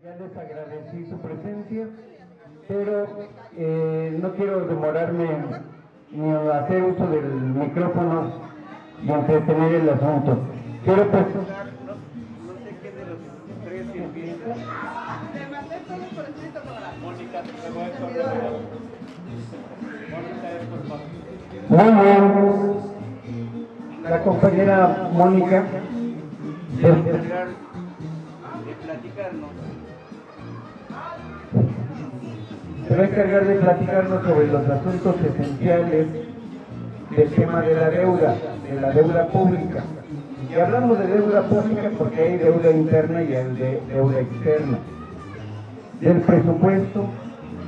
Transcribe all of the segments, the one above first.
Ya les agradecí su presencia, pero no quiero demorarme ni hacer uso del micrófono y entretener el asunto. Quiero presentar, no sé qué de los tres empieza. Le mandé todo por escrito para Mónica, te voy a correr. Mónica es por favor. Muy bien. La compañera Mónica se va a encargar de platicarnos. Se va a encargar de platicarnos sobre los asuntos esenciales del tema de la deuda pública. Y hablamos de deuda pública porque hay deuda interna y hay deuda externa. Del presupuesto,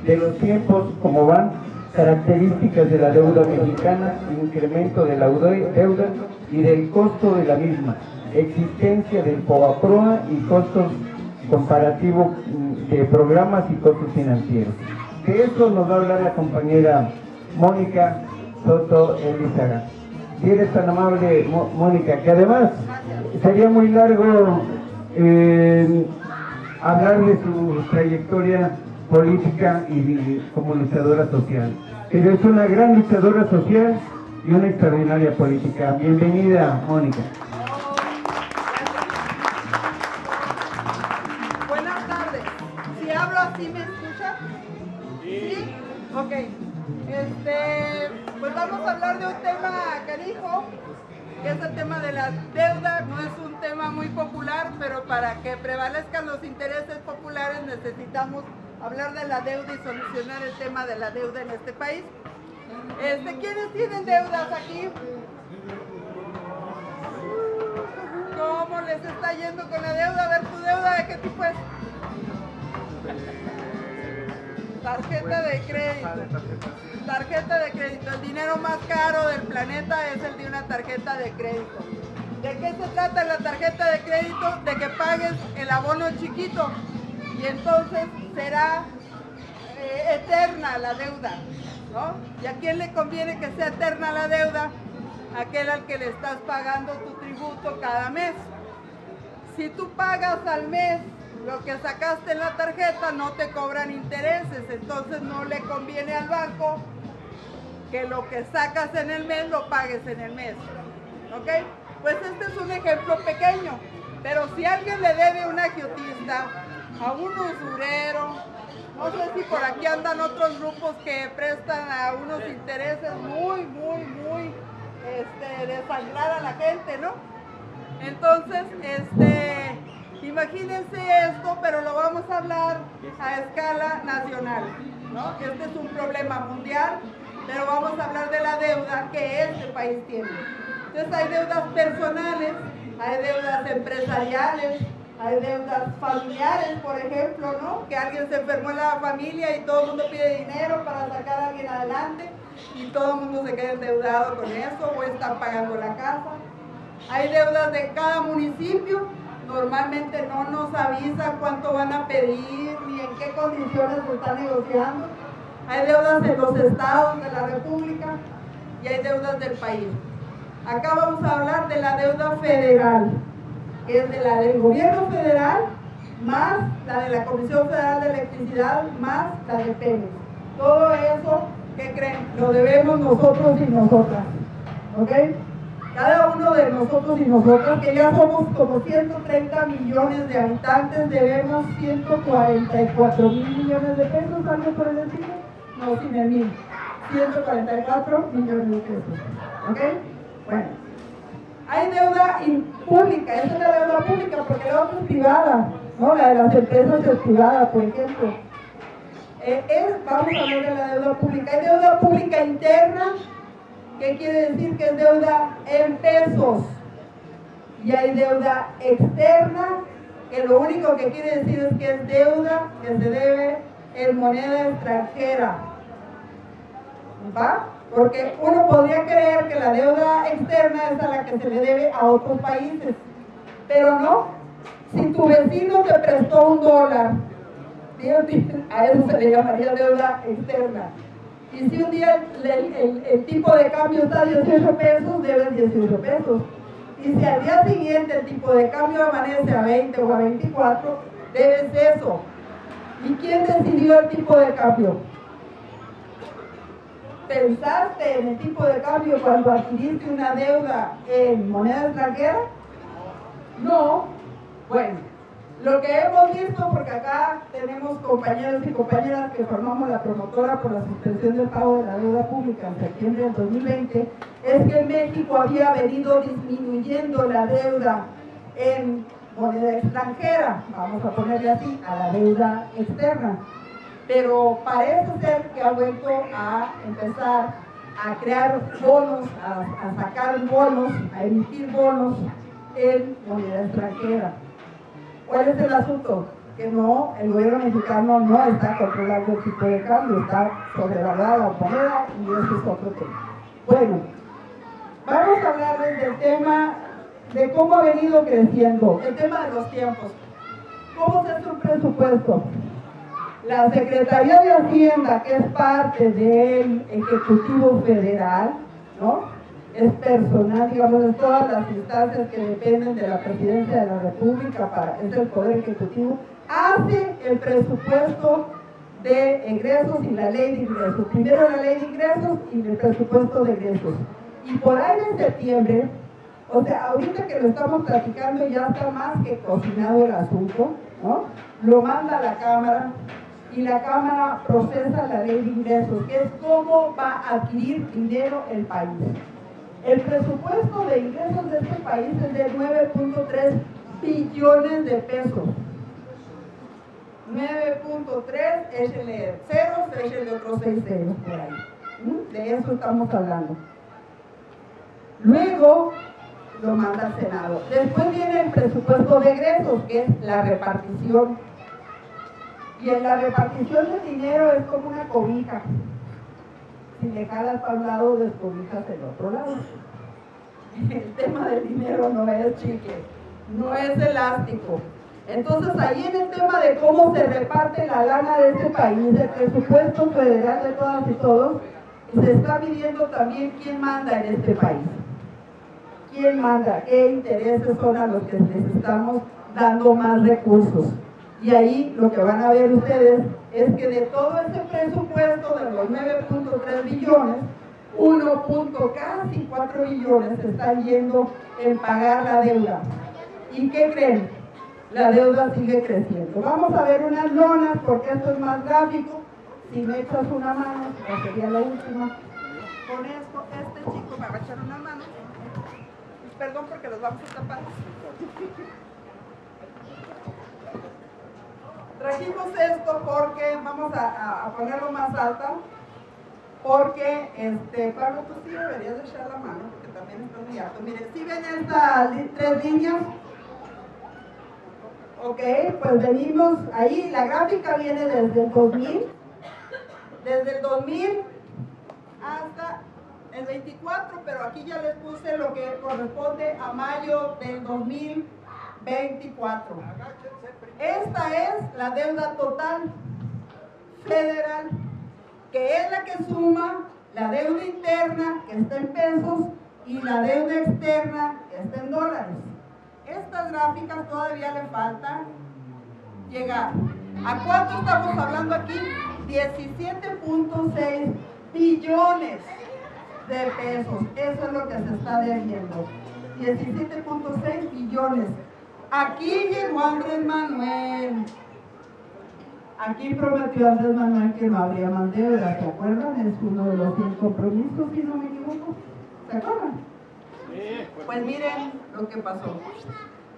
de los tiempos, cómo van, características de la deuda mexicana, incremento de la deuda y del costo de la misma, existencia del FOBAPROA y costos comparativos de programas y costos financieros. De eso nos va a hablar la compañera Mónica Soto Elizaga. Si eres tan amable, Mónica, que además sería muy largo hablar de su trayectoria política y como luchadora social. Pero es una gran luchadora social y una extraordinaria política. Bienvenida, Mónica. Buenas tardes. Si hablo así, ¿me escuchan? Sí. Ok. Pues vamos a hablar de un tema canijo, que es el tema de la deuda. No es un tema muy popular, pero para que prevalezcan los intereses populares necesitamos hablar de la deuda y solucionar el tema de la deuda en este país. ¿Quiénes tienen deudas aquí? ¿Cómo les está yendo con la deuda? A ver, ¿tu deuda de qué tipo es? Tarjeta de crédito. Tarjeta de crédito. El dinero más caro del planeta es el de una tarjeta de crédito. ¿De qué se trata la tarjeta de crédito? De que pagues el abono chiquito y entonces será eterna la deuda, ¿no? ¿Y a quién le conviene que sea eterna la deuda? Aquel al que le estás pagando tu tributo cada mes. Si tú pagas al mes lo que sacaste en la tarjeta, no te cobran intereses, entonces no le conviene al banco que lo que sacas en el mes lo pagues en el mes, ¿ok? Pues este es un ejemplo pequeño, pero si alguien le debe a un agiotista, a un usurero, no sé si por aquí andan otros grupos que prestan a unos intereses muy de sangrar a la gente, ¿no? Entonces, imagínense esto, pero lo vamos a hablar a escala nacional, ¿no? Este es un problema mundial, pero vamos a hablar de la deuda que este país tiene. Entonces hay deudas personales, hay deudas empresariales, hay deudas familiares, por ejemplo, ¿no? Que alguien se enfermó en la familia y todo el mundo pide dinero para sacar a alguien adelante y todo el mundo se queda endeudado con eso o están pagando la casa. Hay deudas de cada municipio, normalmente no nos avisa cuánto van a pedir ni en qué condiciones se está negociando. Hay deudas en los estados de la República y hay deudas del país. Acá vamos a hablar de la deuda federal, que es de la del gobierno federal, más la de la Comisión Federal de Electricidad, más la de Pemex. Todo eso, ¿qué creen? Lo debemos nosotros y nosotras, ¿ok? Cada uno de nosotros y nosotras, que ya somos como 130 millones de habitantes, debemos 144 mil millones de pesos, ¿algo por el estilo? No, sin el mil. 144 millones de pesos, ¿ok? Bueno, hay deuda pública, esa es la deuda pública porque la otra es privada, ¿no? La de las empresas es privada, por ejemplo. Vamos a hablar de la deuda pública. Hay deuda pública interna, que quiere decir que es deuda en pesos, y hay deuda externa, que lo único que quiere decir es que es deuda que se debe en moneda extranjera, ¿va? Porque uno podría creer que la deuda externa es a la que se le debe a otros países, pero no. Si tu vecino te prestó $1, a eso se le llamaría deuda externa. Y si un día el tipo de cambio está a 18 pesos, debes 18 pesos. Y si al día siguiente el tipo de cambio amanece a 20 o a 24, debes eso. ¿Y quién decidió el tipo de cambio? ¿Pensaste en el tipo de cambio cuando adquiriste una deuda en moneda extranjera? No. Bueno, lo que hemos visto, porque acá tenemos compañeros y compañeras que formamos la promotora por la suspensión del pago de la deuda pública en septiembre del 2020, es que México había venido disminuyendo la deuda en moneda extranjera, vamos a ponerle así, a la deuda externa. Pero parece ser que ha vuelto a empezar a crear bonos, a sacar bonos, a emitir bonos en moneda extranjera. ¿Cuál es el asunto? Que no, el gobierno mexicano no está controlando el tipo de cambio, está sobrevaluada la moneda y eso es otro tema. Bueno, vamos a hablarles del tema de cómo ha venido creciendo, el tema de los tiempos. ¿Cómo se hace un presupuesto? La Secretaría de Hacienda, que es parte del Ejecutivo Federal, ¿no? Es personal, digamos, de todas las instancias que dependen de la Presidencia de la República, es el Poder Ejecutivo, hace el presupuesto de ingresos y la ley de ingresos. Primero la ley de ingresos y el presupuesto de ingresos. Y por ahí en septiembre, o sea, ahorita que lo estamos platicando ya está más que cocinado el asunto, ¿no? Lo manda a la Cámara y la Cámara procesa la ley de ingresos, que es cómo va a adquirir dinero el país. El presupuesto de ingresos de este país es de 9.3 billones de pesos. 9.3, échele ceros, échele otros 6 ceros por ahí. De eso estamos hablando. Luego lo manda al Senado. Después viene el presupuesto de egresos, que es la repartición. Y en la repartición del dinero es como una cobija. Si le jalas para un lado, descobijas el otro lado. El tema del dinero no es chicle, no es elástico. Entonces ahí en el tema de cómo se reparte la lana de este país, el presupuesto federal de todas y todos, se está midiendo también quién manda en este país. ¿Quién manda? ¿Qué intereses son a los que les estamos dando más recursos? Y ahí lo que van a ver ustedes es que de todo ese presupuesto de los 9.3 billones, 1.4 billones están yendo en pagar la deuda. ¿Y qué creen? La deuda sigue creciendo. Vamos a ver unas lonas porque esto es más gráfico. Si me echas una mano, que sería la última. Con esto, este chico me va a echar una mano. Perdón porque los vamos a tapar. Trajimos esto porque vamos a ponerlo más alta, porque Pablo, tú sí deberías de echar la mano, porque también está muy alto. Miren, ¿sí ven estas 3 líneas? Ok, pues venimos ahí, la gráfica viene desde el 2000, hasta el 24, pero aquí ya les puse lo que corresponde a mayo del 2024. Esta es la deuda total federal, que es la que suma la deuda interna, que está en pesos, y la deuda externa, que está en dólares. Estas gráficas todavía le falta llegar. ¿A cuánto estamos hablando aquí? 17.6 billones de pesos. Eso es lo que se está debiendo. 17.6 billones. Aquí llegó Andrés Manuel. Aquí prometió Andrés Manuel que no habría más deuda, ¿se acuerdan? Es uno de los 100 compromisos, si no me equivoco. ¿Se acuerdan? Pues miren lo que pasó.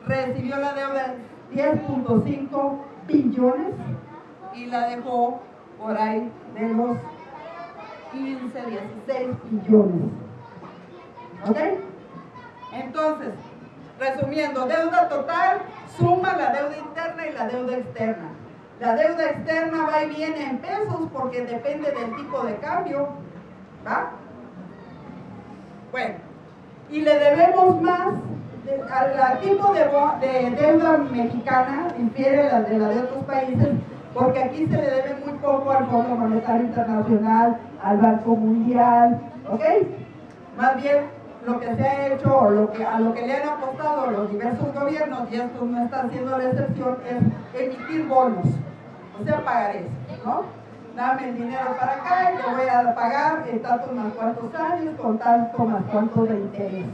Recibió la deuda de 10.5 billones y la dejó por ahí de los 15, 16 billones. ¿Ok? Entonces, resumiendo, deuda total suma la deuda interna y la deuda externa. La deuda externa va y viene en pesos porque depende del tipo de cambio, ¿va? Bueno, y le debemos más al tipo de deuda mexicana, difiere la de otros países, porque aquí se le debe muy poco al Fondo Monetario Internacional, al Banco Mundial, ¿ok? Más bien, lo que se ha hecho, o a lo que le han apostado los diversos gobiernos, y esto no está siendo la excepción, es emitir bonos. O o sea, pagarés, ¿no? Dame el dinero para acá y te voy a pagar en tantos más cuantos años con tanto más cuanto de interés.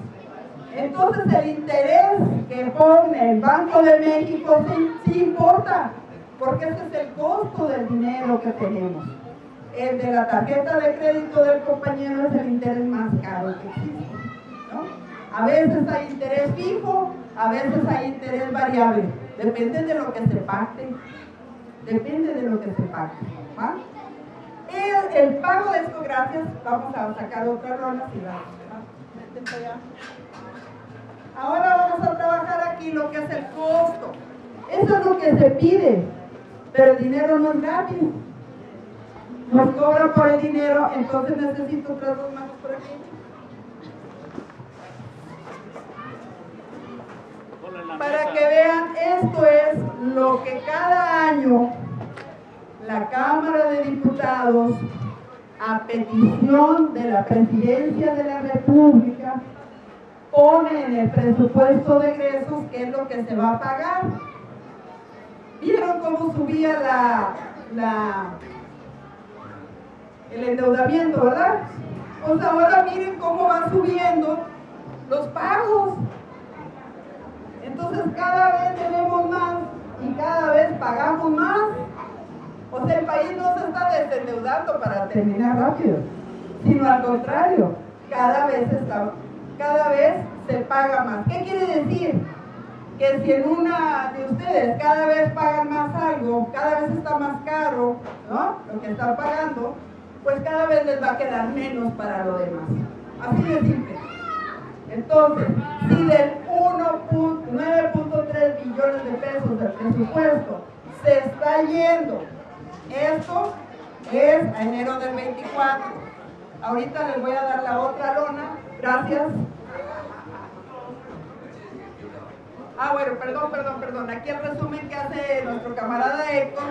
Entonces el interés que pone el Banco de México sí importa, porque ese es el costo del dinero que tenemos. El de la tarjeta de crédito del compañero es el interés más caro que existe, ¿no? A veces hay interés fijo, a veces hay interés variable, depende de lo que se pacte, depende de lo que se pacte, ¿va? El pago de esto, gracias, vamos a sacar otra ronda, si va, vete para allá. Ahora vamos a trabajar aquí lo que es el costo. Eso es lo que se pide, pero el dinero no es gratis. Nos cobran por el dinero, entonces necesito otras dos manos por aquí. Para que vean, esto es lo que cada año la Cámara de Diputados, a petición de la Presidencia de la República, pone en el presupuesto de egresos qué es lo que se va a pagar. ¿Vieron cómo subía el endeudamiento, verdad? Pues ahora miren cómo van subiendo los pagos. Entonces cada vez debemos más y cada vez pagamos más. O sea, el país no se está desendeudando para terminar rápido, sino al contrario, cada vez se paga más. ¿Qué quiere decir? Que si en una de ustedes cada vez pagan más algo, cada vez está más caro, ¿no?, lo que están pagando, pues cada vez les va a quedar menos para lo demás. Así de simple. Entonces, si del 9.3 billones de pesos del presupuesto se está yendo, esto es a enero del 24. Ahorita les voy a dar la otra lona. Gracias. Bueno, perdón. Aquí el resumen que hace nuestro camarada Héctor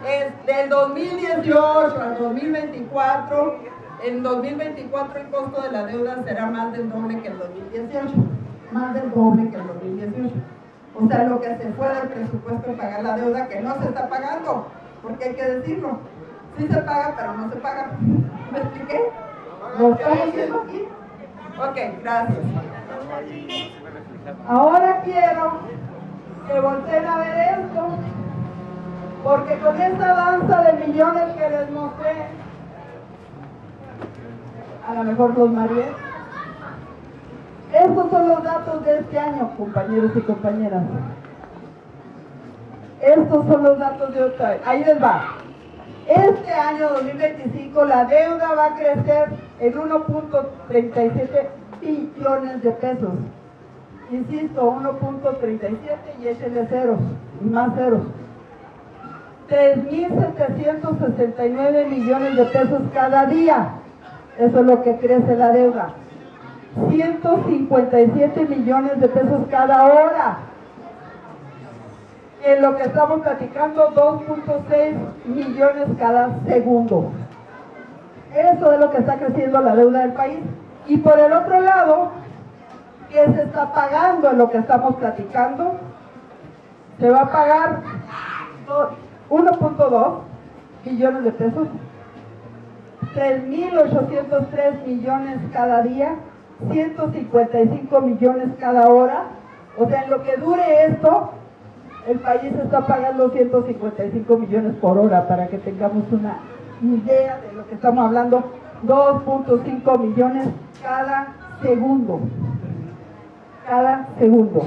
es del 2018 al 2024. En 2024 el costo de la deuda será más del doble que el 2018. Más del doble que el 2018. O sea, lo que se fue del presupuesto en pagar la deuda que no se está pagando. Porque hay que decirlo. Sí se paga, pero no se paga. ¿Me expliqué? ¿Lo estamos viendo aquí? Ok, gracias. Ahora quiero que volteen a ver esto, porque con esta danza de millones que les mostré, a lo mejor los mareé. Estos son los datos de este año, compañeros y compañeras. Estos son los datos de otro año. Ahí les va. Este año 2025 la deuda va a crecer en 1.37 billones de pesos. Insisto, 1.37 y échenle ceros, y más ceros. 3.769 millones de pesos cada día. Eso es lo que crece la deuda. 157 millones de pesos cada hora. En lo que estamos platicando, 2.6 millones cada segundo. Eso es lo que está creciendo la deuda del país. Y por el otro lado, ¿qué se está pagando en lo que estamos platicando? Se va a pagar 1.2 billones de pesos, 3.803 millones cada día, 155 millones cada hora. O sea, en lo que dure esto, el país está pagando 155 millones por hora, para que tengamos una idea de lo que estamos hablando. 2.5 millones cada segundo. Cada segundo.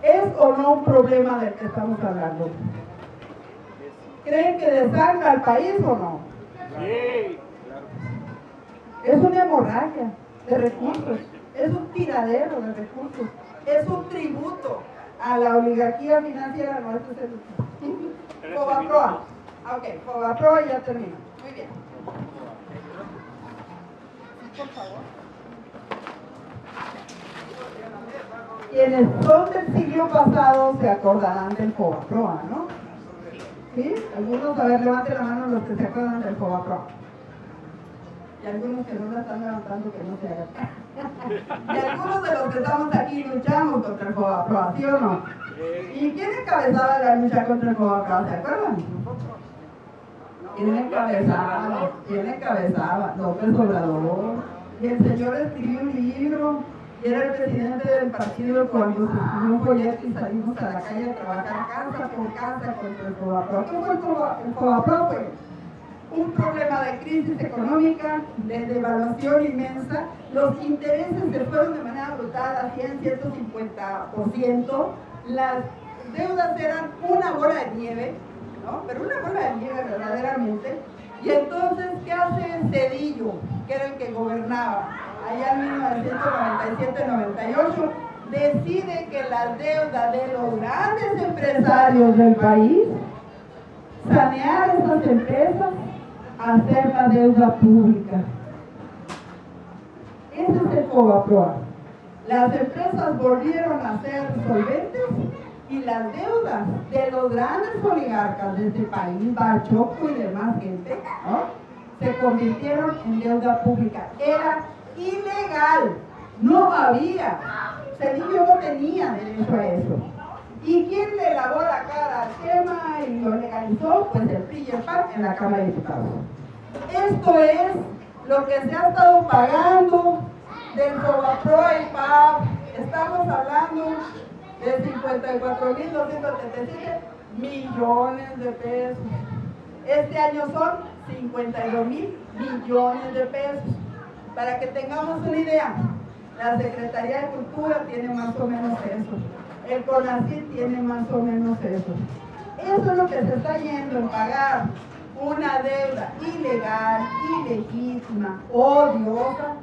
¿Es o no un problema del que estamos hablando? ¿Creen que desangra al país o no? Sí. Es una hemorragia de recursos, es un tiradero de recursos, es un tributo a la oligarquía financiera. No, esto es el Fobaproa. Ok, Fobaproa, ya termino. Muy bien. Por favor. Quienes son del siglo pasado se acordarán del Fobaproa, ¿no? ¿Sí? Algunos, a ver, levanten la mano los que se acuerdan del Fobaproa. Y algunos que no la están levantando, que no se hagan. Y algunos de los que estamos aquí luchamos contra el Fobaproa, ¿sí o no? Sí. ¿Y quién encabezaba la lucha contra el Coacá? ¿Se acuerdan? ¿Quién encabezaba? López Obrador. Y el señor escribió un libro y era el presidente del partido cuando se escribió un folleto y salimos a la calle a trabajar casa por casa contra el Coapro. ¿Qué fue el Coapro? Pues un problema de crisis económica, de devaluación inmensa. Los intereses se fueron de manera brutal a 100, 150%. Las deudas eran una bola de nieve, ¿no? Pero una bola de nieve verdaderamente. Y entonces, ¿qué hace Zedillo, que era el que gobernaba allá en 1997-98? Decide que las deudas de los grandes empresarios del país, sanear esas empresas, hacer la deuda pública. Ese es el Fobaproa. Las empresas volvieron a ser solventes y las deudas de los grandes oligarcas de este país, Bachoco y demás gente, ¿no?, se convirtieron en deuda pública. Era ilegal, no había. Zedillo no tenía derecho a eso. ¿Y quién le lavó la cara al tema y lo legalizó? Pues el PRI y el PAN en la Cámara de Diputados. Esto es lo que se ha estado pagando del Fobaproa y PAP. Estamos hablando de 54.277 millones de pesos. Este año son 52.000 millones de pesos. Para que tengamos una idea, la Secretaría de Cultura tiene más o menos eso. El CONACYT tiene más o menos eso. Eso es lo que se está yendo en pagar una deuda ilegal, ilegítima, odiosa,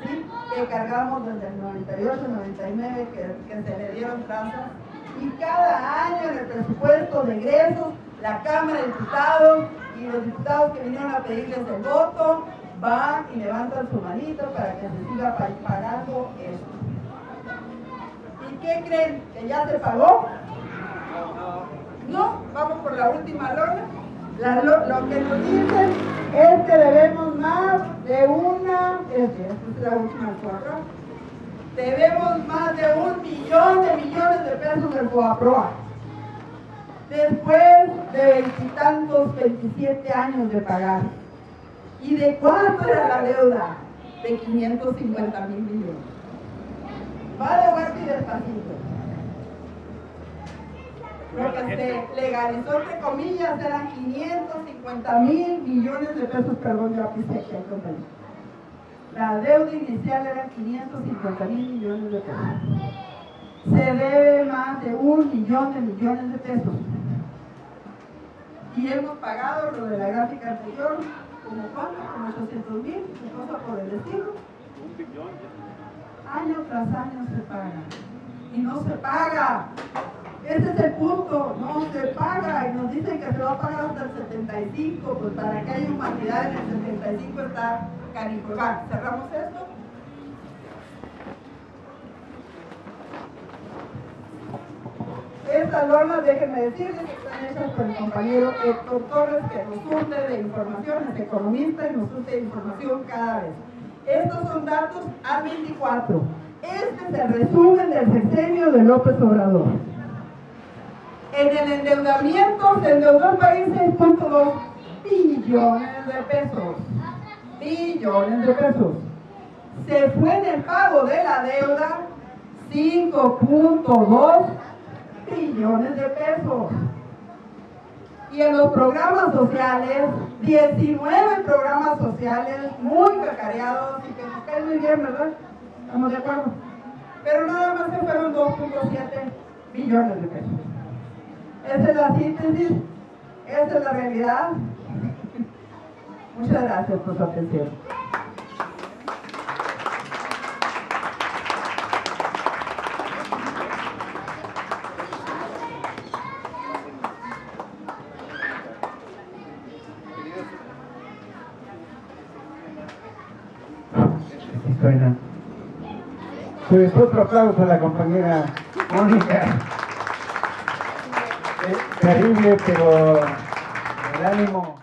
¿sí?, que cargamos desde el 98, 99, que se le dieron trazas. Y cada año en el presupuesto de egresos, la Cámara de Diputados y los diputados que vinieron a pedirles el voto van y levantan su manito para que se siga pagando esto. ¿Y qué creen? ¿Que ya se pagó? No, vamos por la última lona. Lo que nos dicen es que debemos más de esta es la última cuadra. Debemos más de 1 millón de millones de pesos del Fobaproa. Después de 20 y tantos, 27 años de pagar. ¿Y de cuánto era la deuda? De 550.000 millones. Va de vuelta y despacito. Lo que se legalizó, entre comillas, eran 550.000 millones de pesos, perdón, yo aquí sé que hay compañía. La deuda inicial era 550.000 millones de pesos. Se debe más de 1 millón de millones de pesos. Y hemos pagado lo de la gráfica anterior, ¿como cuánto? Como 800.000, cosa por el estilo. Año tras año se paga. Y no se paga. Ese es el punto, no se paga. Y nos dicen que se va a pagar hasta el 75, pues para que haya humanidad en el 75 está canijo. Va, cerramos esto. Estas normas, déjenme decirles que están hechas por el compañero Héctor Torres, que nos surte de información, es economista y nos surte de información cada vez. Estos son datos al 24. Este es el resumen del sexenio de López Obrador. En el endeudamiento se endeudó el país 6.2 billones de pesos. Billones de pesos. Se fue en el pago de la deuda 5.2 billones de pesos. Y en los programas sociales, 19 programas sociales muy cacareados y que nos caen muy bien, ¿verdad? ¿Estamos de acuerdo? Pero nada más se fueron 2.7 billones de pesos. Esa es la síntesis, esa es la realidad. Muchas gracias por su atención. Pues otro aplauso a la compañera Mónica. Terrible, pero el ánimo.